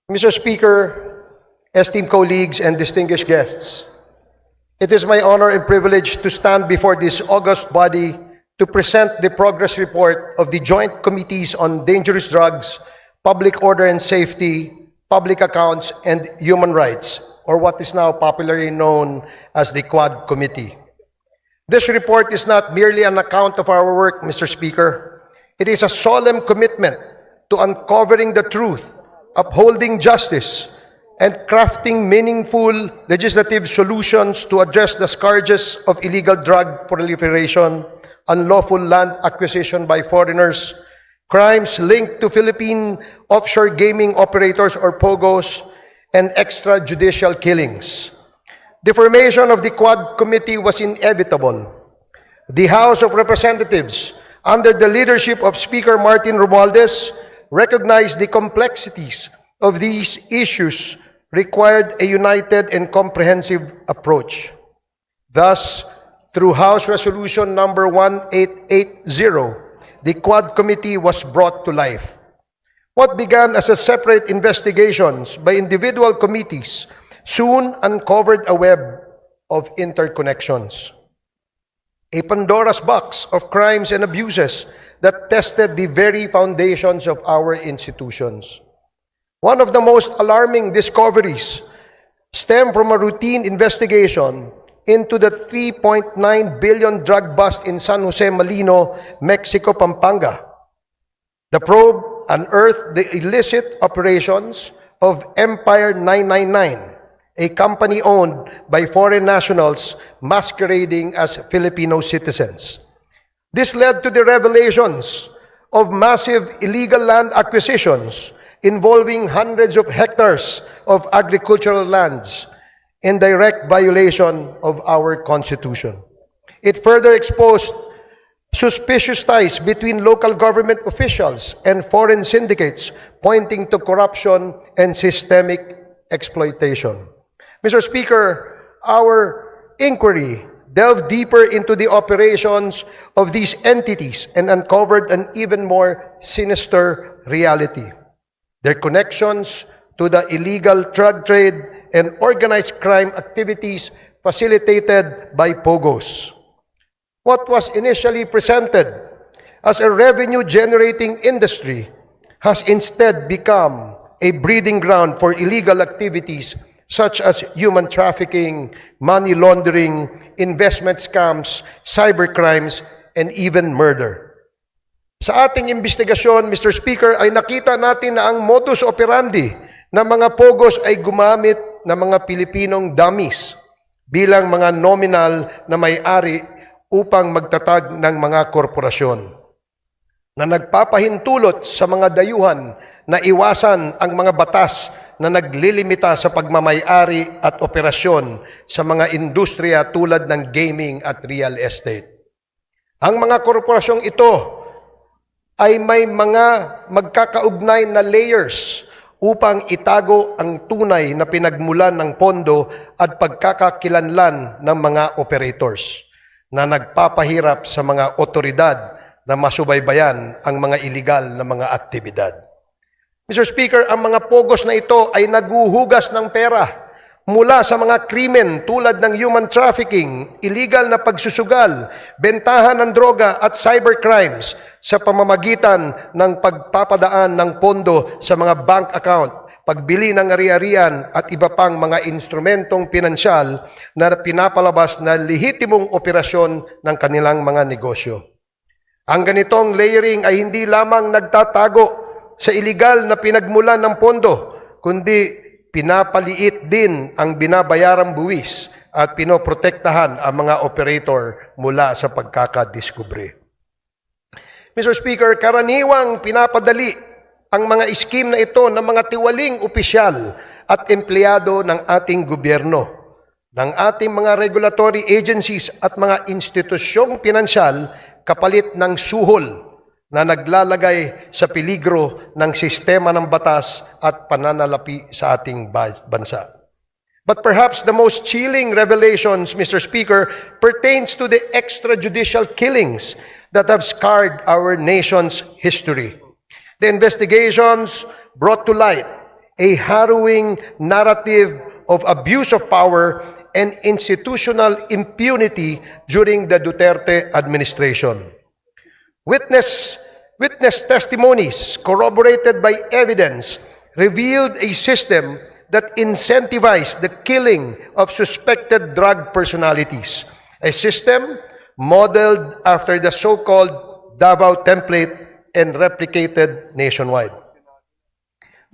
Mr. Speaker, esteemed colleagues and distinguished guests, it is my honor and privilege to stand before this august body to present the progress report of the Joint Committees on Dangerous Drugs, Public Order and Safety, Public Accounts, and Human Rights, or what is now popularly known as the Quad Committee. This report is not merely an account of our work, Mr. Speaker. It is a solemn commitment to uncovering the truth, upholding justice, and crafting meaningful legislative solutions to address the scourges of illegal drug proliferation, unlawful land acquisition by foreigners, crimes linked to Philippine offshore gaming operators or POGOs, and extrajudicial killings. The formation of the Quad Committee was inevitable. The House of Representatives, under the leadership of Speaker Martin Romualdez, recognized the complexities of these issues required a united and comprehensive approach. Thus, through House Resolution number 1880, the Quad Committee was brought to life. What began as a separate investigations by individual committees soon uncovered a web of interconnections, a Pandora's box of crimes and abuses that tested the very foundations of our institutions. One of the most alarming discoveries stemmed from a routine investigation into the 3.9 billion drug bust in San Jose, Malino, Mexico, Pampanga. The probe unearthed the illicit operations of Empire 999, a company owned by foreign nationals masquerading as Filipino citizens. This led to the revelations of massive illegal land acquisitions involving hundreds of hectares of agricultural lands in direct violation of our Constitution. It further exposed suspicious ties between local government officials and foreign syndicates, pointing to corruption and systemic exploitation. Mr. Speaker, our inquiry delved deeper into the operations of these entities and uncovered an even more sinister reality. Their connections to the illegal drug trade and organized crime activities facilitated by POGOs. What was initially presented as a revenue-generating industry has instead become a breeding ground for illegal activities such as human trafficking, money laundering, investment scams, cybercrimes, and even murder. Sa ating investigasyon, Mr. Speaker, ay nakita natin na ang modus operandi ng mga POGOs ay gumamit ng mga Pilipinong dummies bilang mga nominal na may-ari upang magtatag ng mga korporasyon na nagpapahintulot sa mga dayuhan na iwasan ang mga batas na naglilimita sa pagmamay-ari at operasyon sa mga industriya tulad ng gaming at real estate. Ang mga korporasyong ito ay may mga magkakaugnay na layers upang itago ang tunay na pinagmulan ng pondo at pagkakakilanlan ng mga operators na nagpapahirap sa mga otoridad na masubaybayan ang mga iligal na mga aktibidad. Mr. Speaker, ang mga POGOs na ito ay naguhugas ng pera mula sa mga krimen tulad ng human trafficking, illegal na pagsusugal, bentahan ng droga at cybercrimes sa pamamagitan ng pagpapadaan ng pondo sa mga bank account, pagbili ng ari-arian at iba pang mga instrumentong pinansyal na pinapalabas na lehitimong operasyon ng kanilang mga negosyo. Ang ganitong layering ay hindi lamang nagtatago sa iligal na pinagmulan ng pondo, kundi pinapaliit din ang binabayarang buwis at pinoprotektahan ang mga operator mula sa pagkakadiskubre. Mr. Speaker, karaniwang pinapadali ang mga iskim na ito ng mga tiwaling opisyal at empleyado ng ating gobyerno, ng ating mga regulatory agencies at mga institusyong pinansyal kapalit ng suhol na naglalagay sa peligro ng sistema ng batas at pananalapi sa ating bansa. But perhaps the most chilling revelations, Mr. Speaker, pertains to the extrajudicial killings that have scarred our nation's history. The investigations brought to light a harrowing narrative of abuse of power and institutional impunity during the Duterte administration. Witness testimonies corroborated by evidence revealed a system that incentivized the killing of suspected drug personalities, a system modeled after the so-called Davao template and replicated nationwide.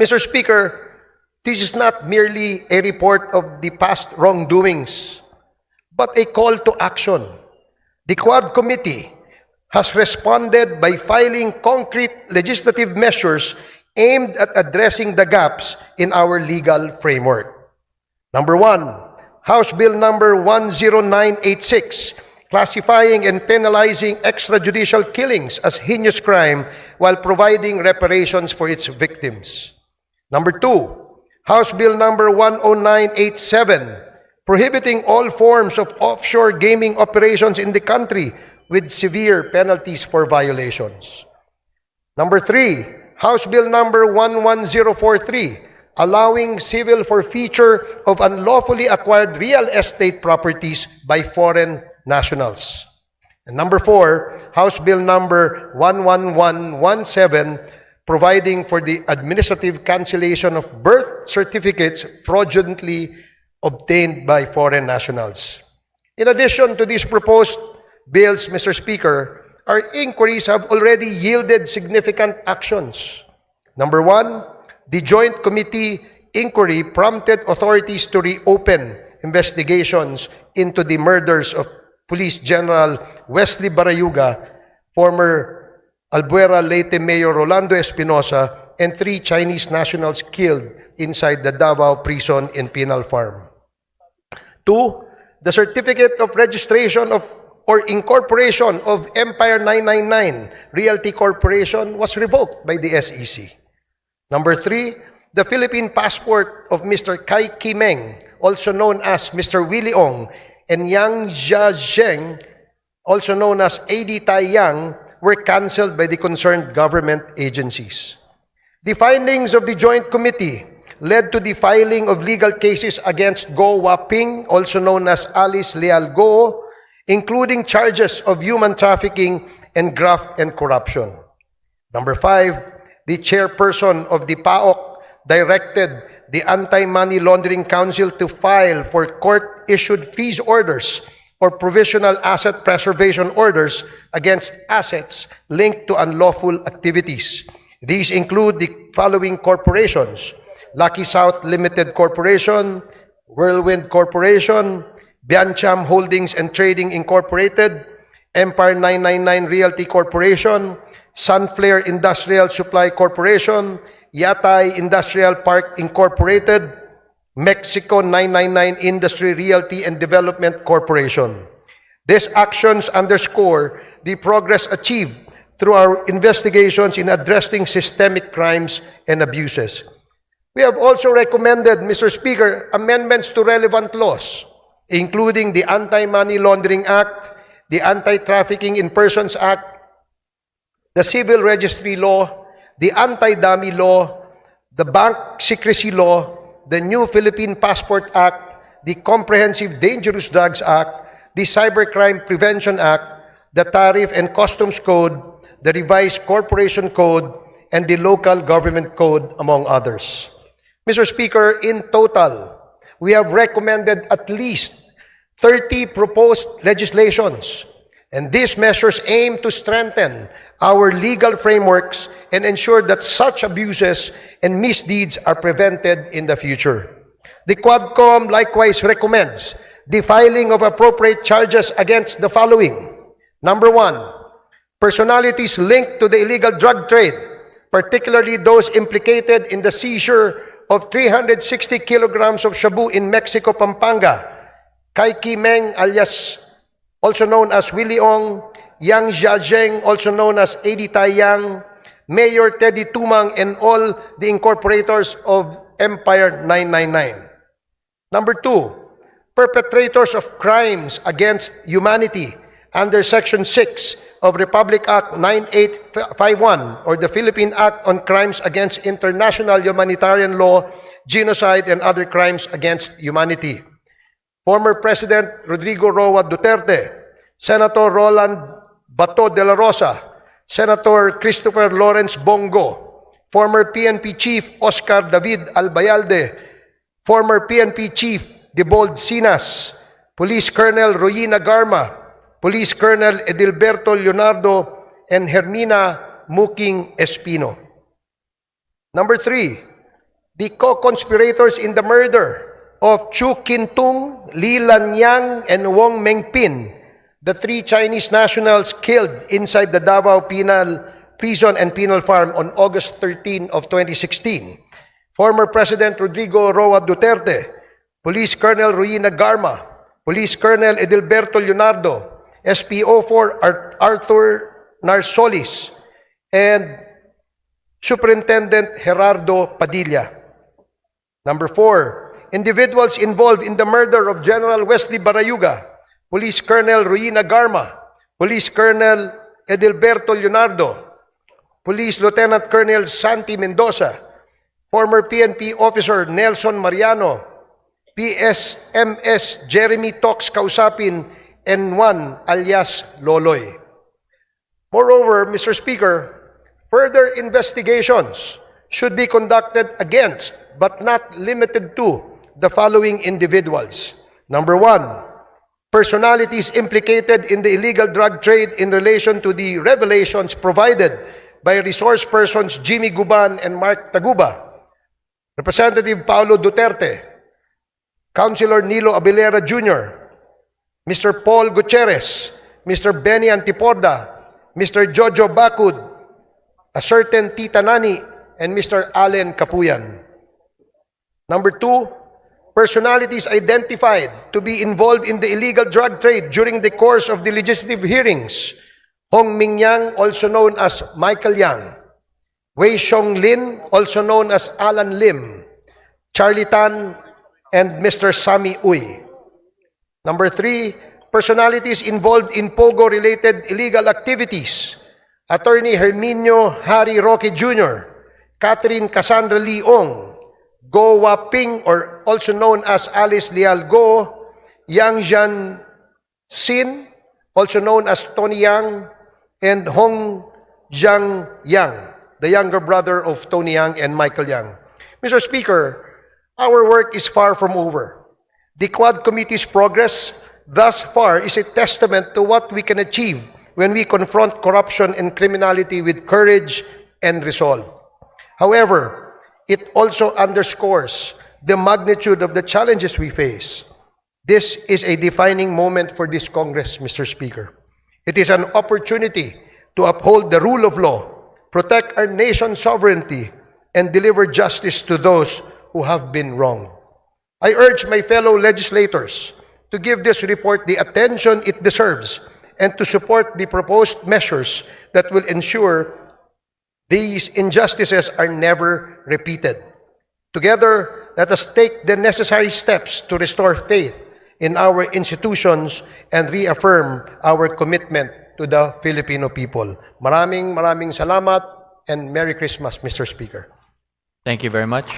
Mr. Speaker, this is not merely a report of the past wrongdoings, but a call to action. The Quad Committee has responded by filing concrete legislative measures aimed at addressing the gaps in our legal framework. Number 1, House Bill number 10986, classifying and penalizing extrajudicial killings as heinous crime while providing reparations for its victims. Number 2, House Bill number 10987, prohibiting all forms of offshore gaming operations in the country with severe penalties for violations. Number 3, House Bill number 11043, allowing civil forfeiture of unlawfully acquired real estate properties by foreign nationals. And number 4, House Bill number 11117, providing for the administrative cancellation of birth certificates fraudulently obtained by foreign nationals. In addition to these proposed bills, Mr. Speaker, our inquiries have already yielded significant actions. Number 1, the Joint Committee inquiry prompted authorities to reopen investigations into the murders of Police General Wesley Barayuga, former Albotra Leyte Mayor Rolando Espinosa, and 3 Chinese nationals killed inside the Davao prison in Penal Farm. 2, the certificate of registration of or incorporation of Empire 999 Realty Corporation was revoked by the SEC. Number 3, the Philippine passport of Mr. Kai Kimeng, also known as Mr. Willie Ong, and Yang Jiazheng, also known as AD Tai Yang, were cancelled by the concerned government agencies. The findings of the Joint Committee led to the filing of legal cases against Go Waping, also known as Alice Leal Go, including charges of human trafficking and graft and corruption. Number 5, the chairperson of the PAOK directed the Anti-Money Laundering Council to file for court-issued freeze orders or provisional asset preservation orders against assets linked to unlawful activities. These include the following corporations: Lucky South Limited Corporation, Whirlwind Corporation, Biancham Holdings and Trading Incorporated, Empire 999 Realty Corporation, Sunflare Industrial Supply Corporation, Yatay Industrial Park Incorporated, Mexico 999 Industry Realty and Development Corporation. These actions underscore the progress achieved through our investigations in addressing systemic crimes and abuses. We have also recommended, Mr. Speaker, amendments to relevant laws, including the Anti-Money Laundering Act, the Anti-Trafficking in Persons Act, the Civil Registry Law, the Anti-Dummy Law, the Bank Secrecy Law, the New Philippine Passport Act, the Comprehensive Dangerous Drugs Act, the Cybercrime Prevention Act, the Tariff and Customs Code, the Revised Corporation Code, and the Local Government Code, among others. Mr. Speaker, in total, we have recommended at least 30 proposed legislations, and these measures aim to strengthen our legal frameworks and ensure that such abuses and misdeeds are prevented in the future. The Quadcom likewise recommends the filing of appropriate charges against the following. Number 1, personalities linked to the illegal drug trade, particularly those implicated in the seizure of 360 kilograms of shabu in Mexico, Pampanga, Kai Kimeng alias also known as Willie Ong, Yang Jiazheng also known as AD Tai Yang, Mayor Teddy Tumang, and all the incorporators of Empire 999. Number 2, perpetrators of crimes against humanity under Section 6, of Republic Act 9851 or the Philippine Act on Crimes Against International Humanitarian Law, Genocide, and Other Crimes Against Humanity. Former President Rodrigo Roa Duterte, Senator Roland Bato de la Rosa, Senator Christopher Lawrence Bongo, former PNP Chief Oscar David Albayalde, former PNP Chief Debold Sinas, Police Colonel Royina Garma, Police Colonel Edilberto Leonardo, and Hermina Muking Espino. Number 3, the co-conspirators in the murder of Chu Kintung, Li Lanyang, and Wong Mengpin, the 3 Chinese nationals killed inside the Davao Penal Prison and Penal Farm on August 13 of 2016. Former President Rodrigo Roa Duterte, Police Colonel Royina Garma, Police Colonel Edilberto Leonardo, SPO4 Arthur Narsolis, and Superintendent Gerardo Padilla. Number 4, individuals involved in the murder of General Wesley Barayuga, Police Colonel Royina Garma, Police Colonel Edilberto Leonardo, Police Lieutenant Colonel Santi Mendoza, former PNP Officer Nelson Mariano, PSMS Jeremy Tox Kausapin, and 1 alias Loloy. Moreover, Mr. Speaker, further investigations should be conducted against, but not limited to, the following individuals. Number 1, personalities implicated in the illegal drug trade in relation to the revelations provided by resource persons Jimmy Guban and Mark Taguba, Representative Paulo Duterte, Councilor Nilo Abilera Jr., Mr. Paul Gutierrez, Mr. Benny Antiporda, Mr. Jojo Bacud, a certain Tita Nani, and Mr. Allen Capuyan. Number 2, personalities identified to be involved in the illegal drug trade during the course of the legislative hearings: Hong Ming Yang, also known as Michael Yang; Wei Xiong Lin, also known as Alan Lim; Charlie Tan, and Mr. Sammy Uy. Number 3, personalities involved in POGO-related illegal activities: Attorney Herminio Harry Roque Jr., Catherine Cassandra Leong, Go Waping, or also known as Alice Leal Go, Yang Jian Sin, also known as Tony Yang, and Hong Jiang Yang, the younger brother of Tony Yang and Michael Yang. Mr. Speaker, our work is far from over. The Quad Committee's progress thus far is a testament to what we can achieve when we confront corruption and criminality with courage and resolve. However, it also underscores the magnitude of the challenges we face. This is a defining moment for this Congress, Mr. Speaker. It is an opportunity to uphold the rule of law, protect our nation's sovereignty, and deliver justice to those who have been wronged. I urge my fellow legislators to give this report the attention it deserves and to support the proposed measures that will ensure these injustices are never repeated. Together, let us take the necessary steps to restore faith in our institutions and reaffirm our commitment to the Filipino people. Maraming salamat and Merry Christmas, Mr. Speaker. Thank you very much.